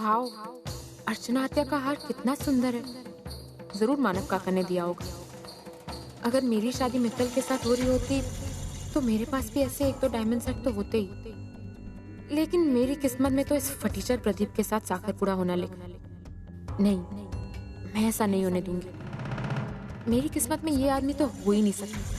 भाव। अर्चना आत्या का हार कितना सुंदर है, जरूर मानव काका ने दिया होगा। अगर मेरी शादी मित्तल के साथ हो रही होती तो मेरे पास भी ऐसे 1-2 डायमंड सेट तो होते ही, लेकिन मेरी किस्मत में तो इस फटीचर प्रदीप के साथ साखर पूरा होना लिखा। नहीं, मैं ऐसा नहीं होने दूंगी। मेरी किस्मत में ये आदमी तो हो ही नहीं सकता।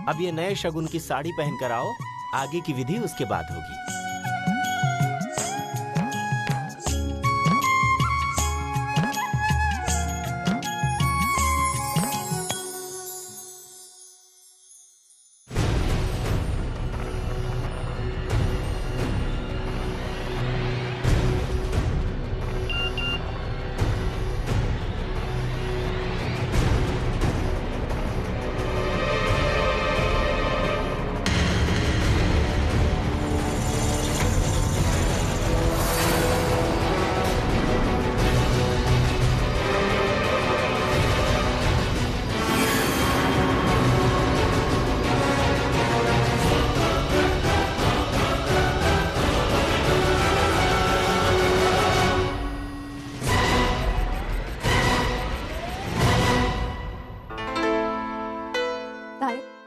अब ये नए शगुन की साड़ी पहनकर आओ, आगे की विधि उसके बाद होगी।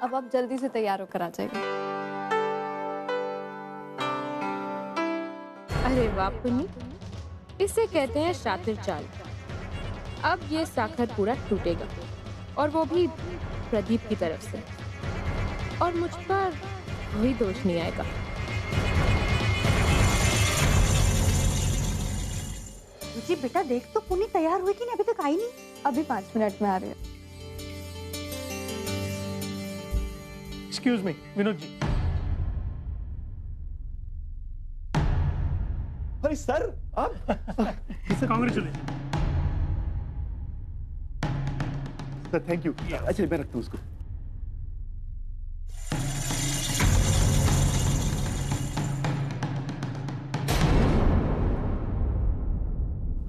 अब आप जल्दी से तैयार होकर आ जाइए। अरे वाह पुन्नी, इसे कहते हैं शातिर चाल। अब ये साखर पूरा टूटेगा, और वो भी प्रदीप की तरफ से, और मुझ पर कोई दोष नहीं आएगा। जी बेटा देख तो पुन्नी तैयार हुई कि नहीं, अभी तक आई नहीं। अभी 5 मिनट में आ रही है। Excuse me Vinod ji. अरे सर आप कांग्रेचुलेशन सर, थैंक यू। अच्छा मैं रखता हूँ उसको।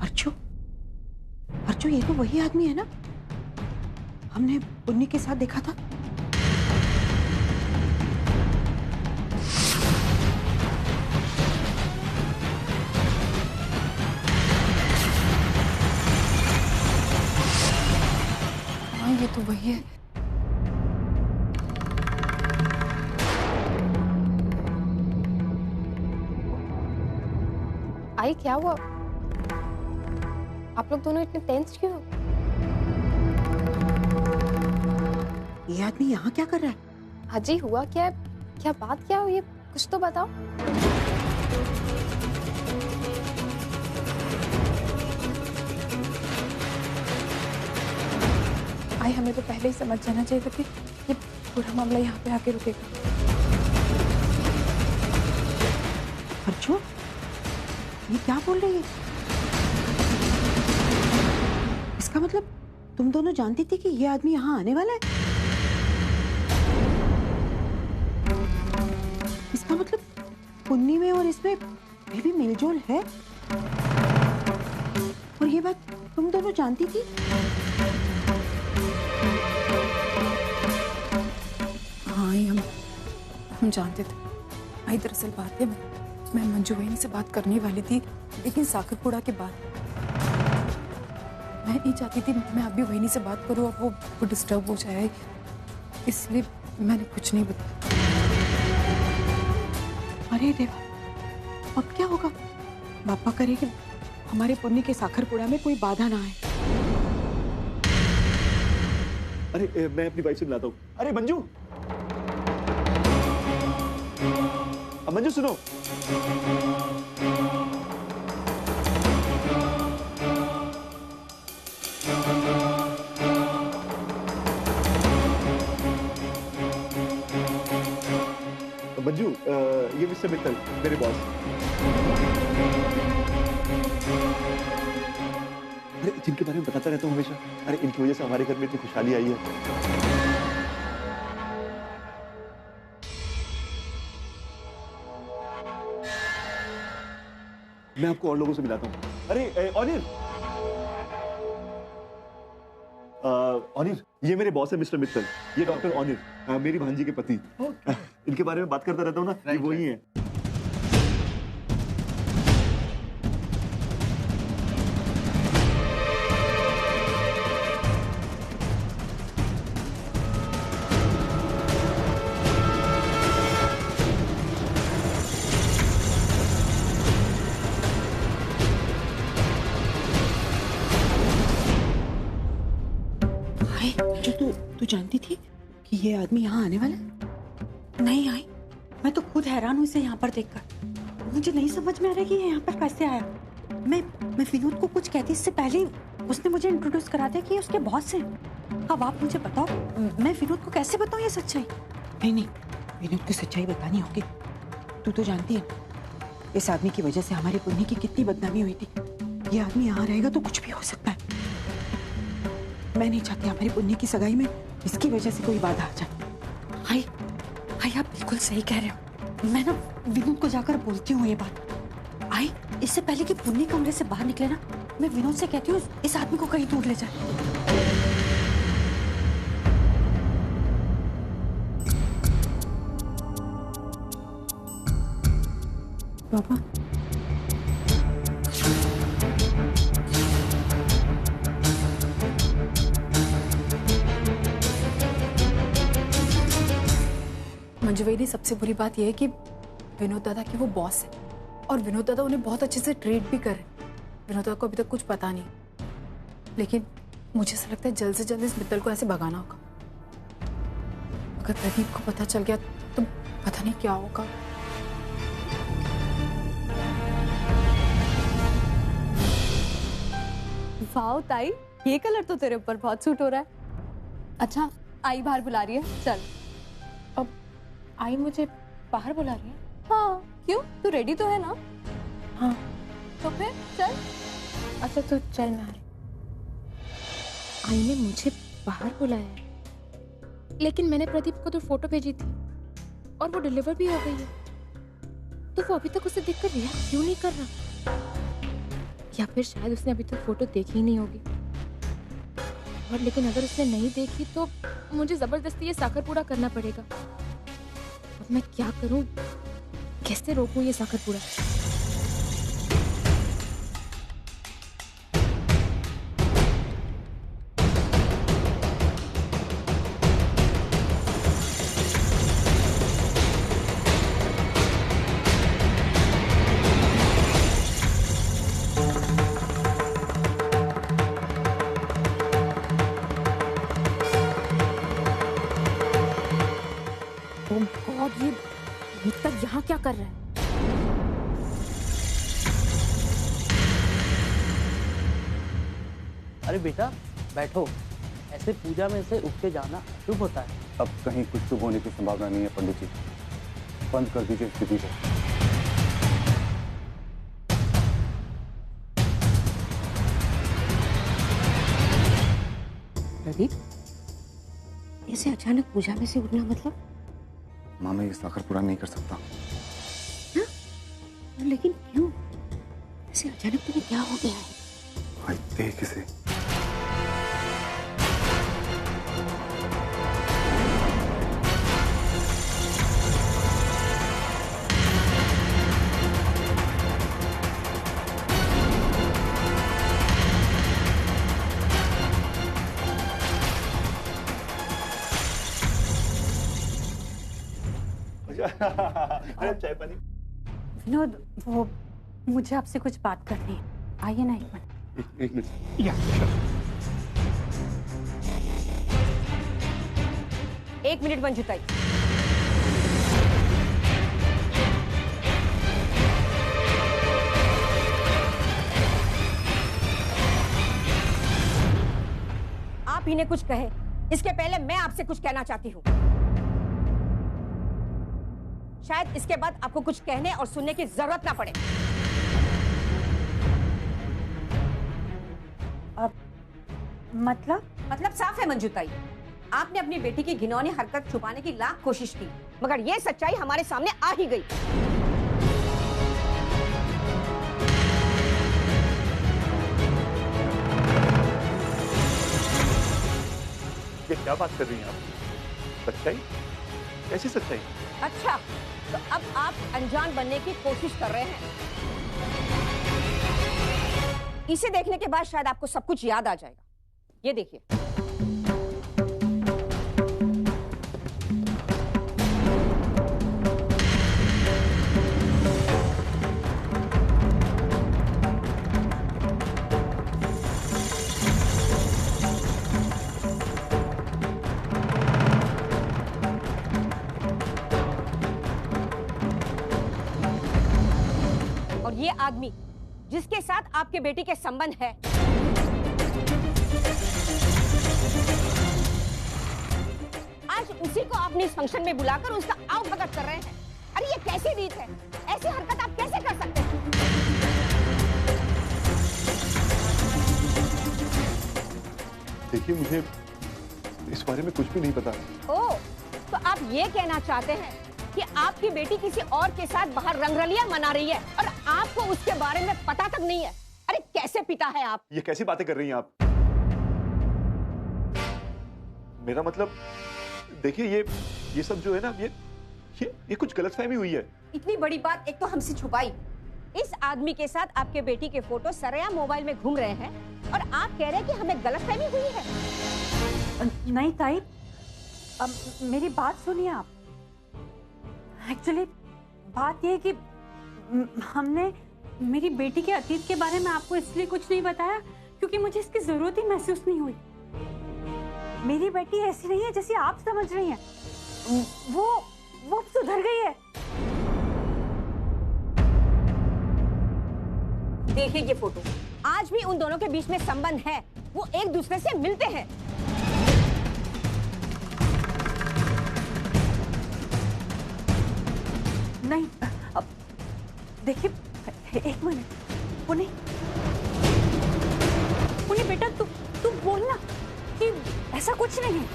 अर्चो, अर्चो ये तो वही आदमी है ना हमने पुन्नी के साथ देखा था। ये तो वही है। आई क्या हुआ? आप लोग दोनों इतने टेंस क्यों? ये आदमी यहाँ क्या कर रहा है? हाजी हुआ क्या है? क्या बात क्या हुई है? कुछ तो बताओ। आई हमें तो पहले ही समझ जाना चाहिए था कि ये पूरा मामला यहाँ पे आके रुकेगा। अर्चो ये क्या बोल रही है? इसका मतलब तुम दोनों जानती थी कि ये आदमी यहाँ आने वाला है? इसका मतलब पुन्नी में और इसमें भी मेलजोल है, और ये बात तुम दोनों जानती थी? हम जानते थे। आई दरअसल बात है, मैं मंजू वहीनी से बात करने वाली थी, लेकिन साखरपुड़ा के बाद मैं नहीं चाहती थी मैं अभी वहीनी से बात करूं और वो डिस्टर्ब हो जाए, इसलिए मैंने कुछ नहीं बताया। अरे देवा, अब क्या होगा? बापा करे कि हमारे पुन्नी के साखरपुड़ा में कोई बाधा ना आए। अरे मैं अपनी वाइफ से मिलाता हूँ। अरे मंजू, मंजू सुनो। मंजू ये मिस्टर मित्तल मेरे बॉस। अरे जिनके बारे में बताता रहता हूँ हमेशा। अरे इनकी वजह से हमारे घर में इतनी खुशहाली आई है। मैं आपको और लोगों से मिलाता हूँ। अरे अनिल, अनिल, ये मेरे बॉस है मिस्टर मित्तल। ये डॉक्टर अनिल, मेरी भांजी के पति। इनके बारे में बात करता रहता हूँ ना, ये वही है। जो तू जानती थी कि ये आदमी यहाँ आने वाला है? नहीं आई। मैं तो खुद हैरान हूँ इसे यहाँ पर देखकर। मुझे नहीं समझ में आ रहा कि ये यहाँ पर कैसे आया। मैं विनोद को कुछ कहती इससे पहले ही उसने मुझे इंट्रोड्यूस करा दिया कि ये उसके बॉस हैं। अब आप मुझे बताओ, मैं विनोद को कैसे बताऊँ ये सच्चाई? नहीं, विनोद को सच्चाई बतानी होगी। तू तो जानती है इस आदमी की वजह से हमारी पुन्नी की कितनी बदनामी हुई थी। ये आदमी यहाँ रहेगा तो कुछ भी हो सकता है। मैं नहीं चाहती हमारी पुन्नी की सगाई में इसकी वजह से कोई बाधा आ जाए। आई, आप बिल्कुल सही कह रहे हो। मैं ना विनोद को जाकर बोलती हूँ ये बात। आई, इससे पहले कि पुन्नी कमरे से बाहर निकले ना, मैं विनोद से कहती हूँ इस आदमी को कहीं दूर ले जाए। पापा, मंजुवेदी, सबसे बुरी बात यह है कि विनोद दादा की वो बॉस है और विनोद दादा उन्हें बहुत अच्छे से ट्रीट भी कर रहे हैं। विनोद दादा को अभी तक कुछ पता नहीं, लेकिन मुझे ऐसा लगता है जल्द से जल्द इस मित्तल को ऐसे भगाना होगा। अगर प्रदीप को पता चल गया तो पता नहीं क्या होगा। वाह ताई, ये कलर तो तेरे ऊपर बहुत सूट हो रहा है। अच्छा, आई बाहर बुला रही है, चल। अब आई मुझे बाहर बुला रही है? हाँ, क्यों? तू रेडी तो है ना? हाँ। तो फिर चल। अच्छा तो चल, मैं आ रही। आई ने मुझे बाहर बुलाया है, लेकिन मैंने प्रदीप को तो फोटो भेजी थी और वो डिलीवर भी हो गई है, तो वो अभी तक उसे देखकर रिएक्ट क्यों नहीं कर रहा? या फिर शायद उसने अभी तक फोटो देखी ही नहीं होगी। और लेकिन अगर उसने नहीं देखी तो मुझे जबरदस्ती ये साकर पूरा करना पड़ेगा। अब मैं क्या करूं? कैसे रोकूं ये साकर पूरा? और ये मित्तल यहाँ क्या कर रहा है? अरे बेटा बैठो, ऐसे पूजा में से उठ के जाना शुभ होता है। अब कहीं कुछ शुभ होने की संभावना नहीं है पंडित जी, बंद कर दीजिए स्थिति को। प्रदीप, ऐसे अचानक पूजा में से उठना मतलब? माँ, मैं ये साकर पूरा नहीं कर सकता। हाँ? लेकिन क्यों? ऐसे अचानक तुम्हें क्या हो गया है? भाई देख इसे। अरे चाय पानी। विनोद, वो मुझे आपसे कुछ बात करनी है। आइए ना एक मिनट। एक मिनट। या एक मिनट मंजू ताई। आप इन्हें कुछ कहे इसके पहले मैं आपसे कुछ कहना चाहती हूँ। शायद इसके बाद आपको कुछ कहने और सुनने की जरूरत ना पड़े। मतलब साफ है मंजू ताई, आपने अपनी बेटी की घिनौनी हरकत छुपाने की लाख कोशिश की, मगर यह सच्चाई हमारे सामने आ ही गई। ये क्या बात कर रही हैं आप? सच्चाई? कैसी सच्चाई? अच्छा, तो अब आप अनजान बनने की कोशिश कर रहे हैं। इसे देखने के बाद शायद आपको सब कुछ याद आ जाएगा। ये देखिए। और ये आदमी जिसके साथ आपके बेटी के संबंध है, आज उसी को अपने इस फंक्शन में बुलाकर उसका आओ भगत कर रहे हैं। अरे ये कैसी रीत है? ऐसी हरकत आप कैसे कर सकते हैं? देखिए, मुझे इस बारे में कुछ भी नहीं पता। ओह, तो आप ये कहना चाहते हैं कि आपकी बेटी किसी और के साथ बाहर रंगरलियां मना रही है और आपको उसके बारे में पता तक नहीं है? अरे कैसे पिता है आप? ये कैसी बातें कर रही हैं आप? मेरा मतलब, देखिए, ये सब जो है ना, ये कुछ गलतफहमी हुई है। इतनी बड़ी बात एक तो हमसे छुपाई। इस आदमी के साथ आपके बेटी के फोटो सरेआम मोबाइल में घूम रहे हैं और आप कह रहे हैं कि हमें गलतफहमी हुई है। नहीं ताई, मेरी बात सुनिए आप। एक्चुअली बात यह है कि हमने मेरी बेटी के अतीत के बारे में आपको इसलिए कुछ नहीं बताया क्योंकि मुझे इसकी जरूरत ही महसूस नहीं हुई। मेरी बेटी ऐसी नहीं है जैसी आप समझ रही हैं। वो सुधर गई है। देखिए ये फोटो, आज भी उन दोनों के बीच में संबंध है। वो एक दूसरे से मिलते हैं। नहीं, अब देखिए, एक मिनट। पुनी बेटा, तू बोलना कि ऐसा कुछ नहीं है।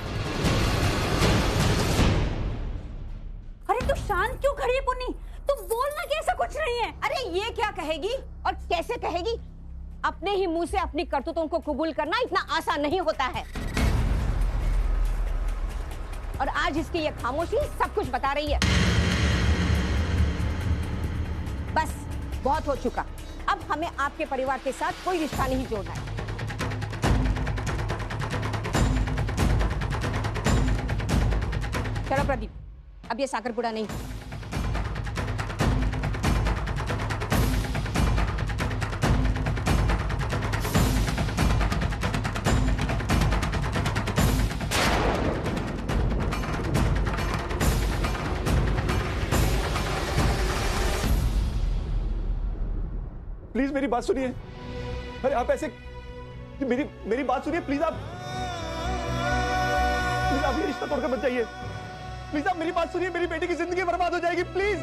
अरे तू शांत क्यों खड़ी है पुनी? तू बोलना कि ऐसा कुछ नहीं है। अरे ये क्या कहेगी और कैसे कहेगी? अपने ही मुंह से अपनी करतूतों को कबूल करना इतना आसान नहीं होता है। और आज इसकी ये खामोशी सब कुछ बता रही है। बस बहुत हो चुका। अब हमें आपके परिवार के साथ कोई रिश्ता नहीं जोड़ना है। चलो प्रदीप, अब ये साकरपुड़ा नहीं। प्लीज मेरी बात सुनिए। अरे आप ऐसे, मेरी बात सुनिए प्लीज। आप ये रिश्ता तोड़कर मत जाइए। प्लीज आप मेरी बात सुनिए। मेरी बेटी की जिंदगी बर्बाद हो जाएगी। प्लीज।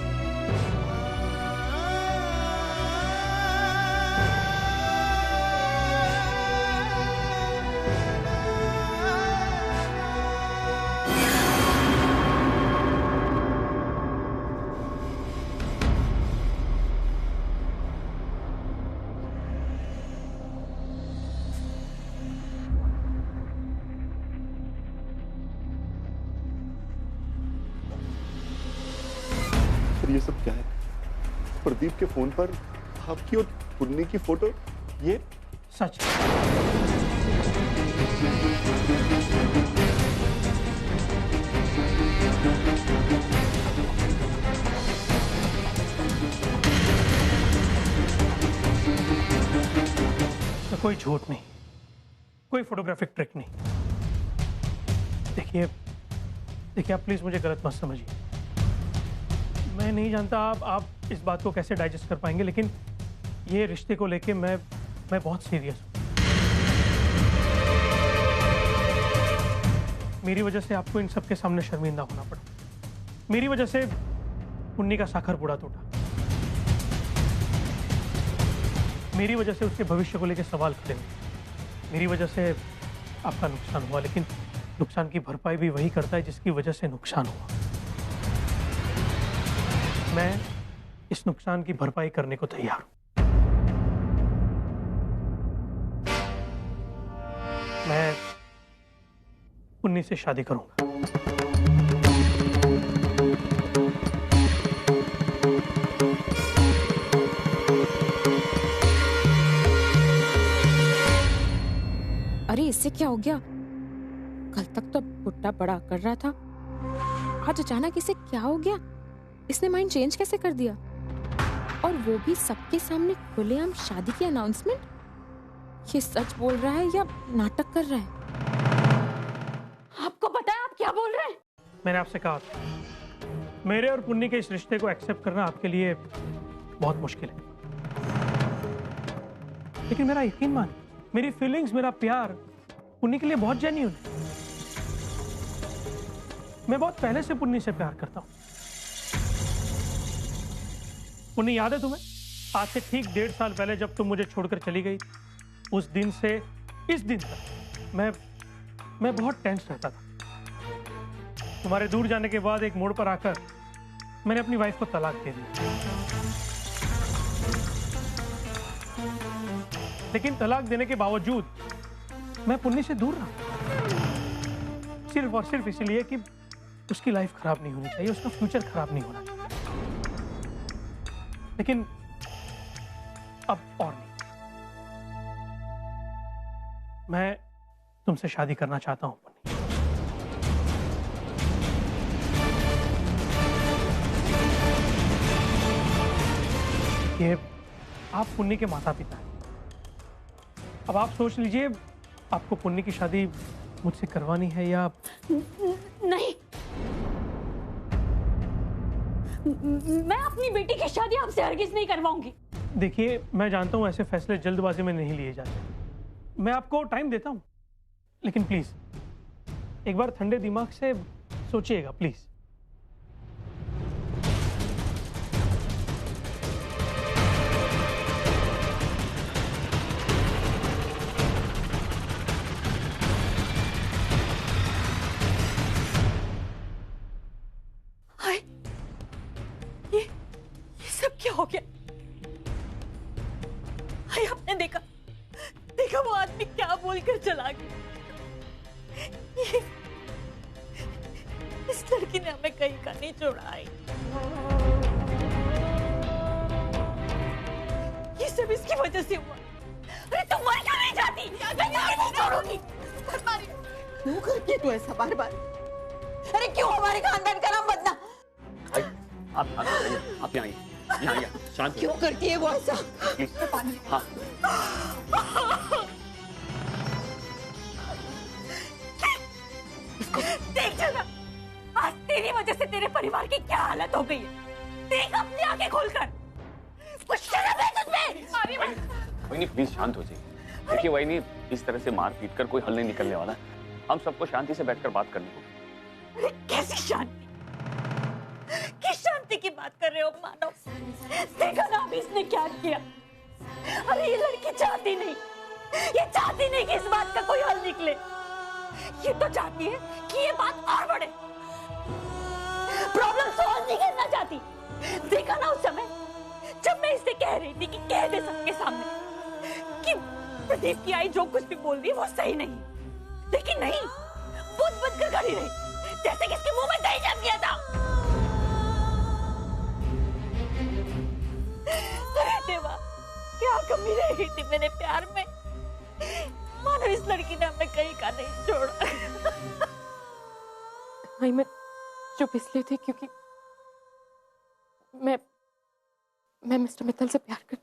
ये सब क्या है? प्रदीप के फोन पर आपकी और पुन्नी की फोटो। ये सच। तो कोई झूठ नहीं, कोई फोटोग्राफिक ट्रिक नहीं। देखिए आप प्लीज मुझे गलत मत समझिए। मैं नहीं जानता आप इस बात को कैसे डाइजेस्ट कर पाएंगे, लेकिन ये रिश्ते को लेके मैं बहुत सीरियस हूँ। मेरी वजह से आपको इन सबके सामने शर्मिंदा होना पड़ा। मेरी वजह से पुन्नी का साखरपुड़ा टूटा। मेरी वजह से उसके भविष्य को लेकर सवाल खड़े हुए। मेरी वजह से आपका नुकसान हुआ, लेकिन नुकसान की भरपाई भी वही करता है जिसकी वजह से नुकसान हुआ। मैं इस नुकसान की भरपाई करने को तैयार हूं। पुन्नी से शादी करूंगा। अरे इससे क्या हो गया? कल तक तो बुड्ढा बड़ा कर रहा था, आज अचानक इसे क्या हो गया? इसने माइंड चेंज कैसे कर दिया? और वो भी सबके सामने खुलेआम शादी की अनाउंसमेंट। ये सच बोल रहा है या नाटक कर रहा है? आपको पता है आप क्या बोल रहे हैं? मैंने आपसे कहा था, मेरे और पुन्नी के इस रिश्ते को एक्सेप्ट करना आपके लिए बहुत मुश्किल है, लेकिन मेरा यकीन मान, मेरी फीलिंग्स, मेरा प्यार पुन्नी के लिए बहुत जेन्युइन है। मैं बहुत पहले से पुन्नी से प्यार करता हूं। पुन्नी, याद है तुम्हें? आज से ठीक 1.5 साल पहले जब तुम मुझे छोड़कर चली गई, उस दिन से इस दिन तक मैं बहुत टेंस रहता था। तुम्हारे दूर जाने के बाद एक मोड़ पर आकर मैंने अपनी वाइफ को तलाक दे दी, लेकिन तलाक देने के बावजूद मैं पुन्नी से दूर रहा, सिर्फ और सिर्फ इसलिए कि उसकी लाइफ खराब नहीं होनी चाहिए, उसका फ्यूचर खराब नहीं होना चाहिए। लेकिन अब और नहीं, मैं तुमसे शादी करना चाहता हूं पुन्नी। ये आप पुन्नी के माता पिता हैं। अब आप सोच लीजिए, आपको पुन्नी की शादी मुझसे करवानी है या नहीं, मैं अपनी बेटी की शादी आपसे हरगिज नहीं करवाऊंगी। देखिए, मैं जानता हूं ऐसे फैसले जल्दबाजी में नहीं लिए जाते, मैं आपको टाइम देता हूं, लेकिन प्लीज एक बार ठंडे दिमाग से सोचिएगा प्लीज। ये सब क्या हो गया? हाय, आपने देखा वो आदमी क्या बोलकर चला गया। इस लड़की ने हमें कहीं का नहीं छोड़ा है। ये सब इसकी वजह से हुआ। अरे तुम मर क्यों नहीं जाती? मैं नहीं छोड़ूंगी। क्यों करती तू ऐसा बार बार? अरे क्यों हमारे खानदान का नाम बदना? आप यहाँ आइए, शांत। क्यों करती है वो ऐसा? हाँ। देख जना, आज तेरी वजह से तेरे परिवार की क्या हालत हो गई है। देख अपनी आंखें खोलकर, कुछ शर्म है तुझमें? वहीनी प्लीज शांत हो जाइए। देखिए वहीनी, इस तरह से मार पीट कर कोई हल नहीं निकलने वाला। हम सबको शांति से बैठकर बात करनी होगी। अरे कैसी शांति? किस शांति की बात कर रहे हो मानव? देखा ना अभी इसने क्या किया। अरे ये लड़की चाहती नहीं, ये चाहती नहीं कि इस बात का कोई हल निकले। ये तो चाहती है कि ये बात और बढ़े, प्रॉब्लम सॉल्व नहीं करना चाहती। देखा ना उस समय जब मैं इसे कह रही थी कि कह दे सबके सामने कि प्रदीप की आई जो कुछ भी बोल रही है वो सही नहीं, लेकिन नहीं, बुद्ध बुद्ध कर खड़ी रही, जैसे कि इसके मुंह में दही जम गया था। अरे देवा, क्या कमी रह गई थी मेरे प्यार में? मानो इस लड़की ने हमें कहीं का नहीं छोड़ा। भाई मैं चुप इसलिए थी क्योंकि मैं मिस्टर मित्तल से प्यार करती